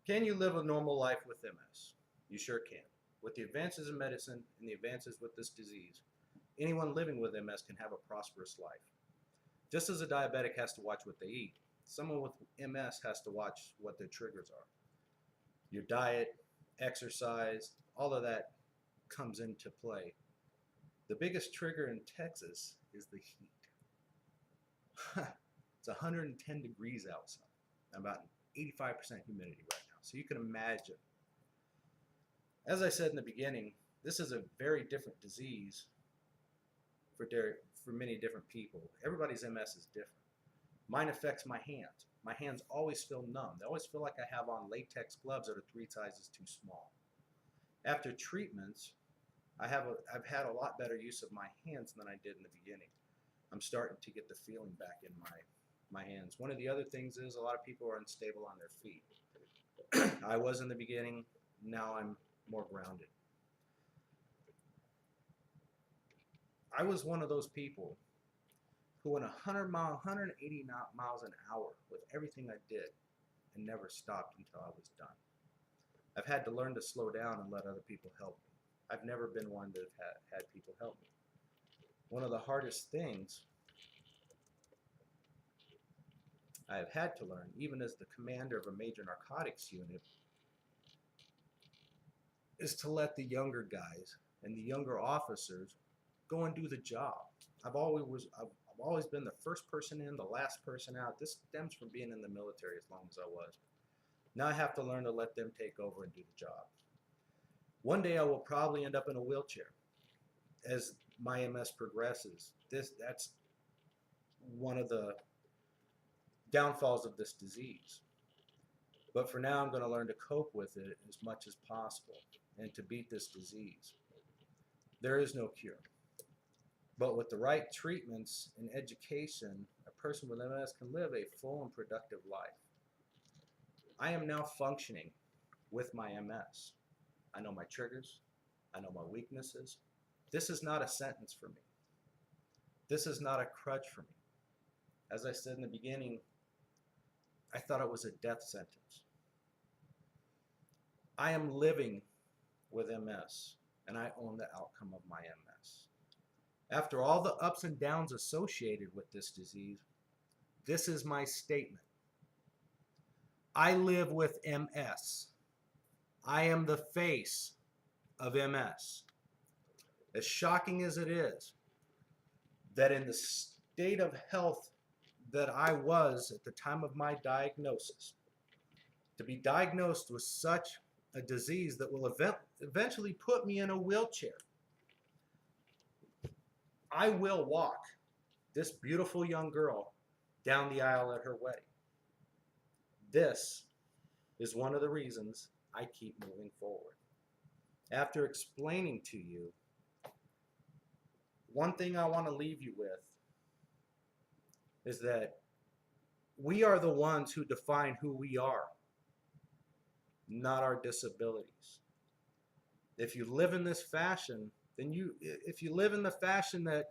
Can you live a normal life with MS? You sure can. With the advances in medicine and the advances with this disease, anyone living with MS can have a prosperous life. Just as a diabetic has to watch what they eat, someone with MS has to watch what their triggers are. Your diet, exercise, all of that comes into play. The biggest trigger in Texas is the heat. It's 110 degrees outside, about 85% humidity right now. So you can imagine. As I said in the beginning, this is a very different disease for many different people. Everybody's MS is different. Mine affects my hands. My hands always feel numb. They always feel like I have on latex gloves that are 3 sizes too small. After treatments, I've had a lot better use of my hands than I did in the beginning. I'm starting to get the feeling back in my hands. One of the other things is a lot of people are unstable on their feet. I was in the beginning. Now I'm more grounded. I was one of those people who went 180 miles an hour with everything I did and never stopped until I was done. I've had to learn to slow down and let other people help me. I've never been one that have had people help me. One of the hardest things I have had to learn, even as the commander of a major narcotics unit, is to let the younger guys and the younger officers go and do the job. I've always been the first person in, the last person out. This stems from being in the military as long as I was. Now I have to learn to let them take over and do the job. One day I will probably end up in a wheelchair as my MS progresses. That's one of the downfalls of this disease. But for now, I'm going to learn to cope with it as much as possible and to beat this disease. There is no cure. But with the right treatments and education, a person with MS can live a full and productive life. I am now functioning with my MS. I know my triggers. I know my weaknesses. This is not a sentence for me. This is not a crutch for me. As I said in the beginning, I thought it was a death sentence. I am living with MS, and I own the outcome of my MS. After all the ups and downs associated with this disease, this is my statement. I live with MS. I am the face of MS. As shocking as it is that in the state of health that I was at the time of my diagnosis, to be diagnosed with such a disease that will eventually put me in a wheelchair, I will walk this beautiful young girl down the aisle at her wedding. This is one of the reasons I keep moving forward. After explaining to you, one thing I want to leave you with is that we are the ones who define who we are, not our disabilities. If you live in this fashion, if you live in the fashion that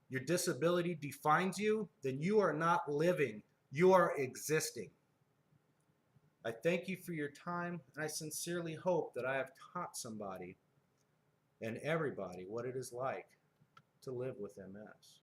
your disability defines you, then you are not living, you are existing. I thank you for your time, and I sincerely hope that I have taught somebody and everybody what it is like to live with MS.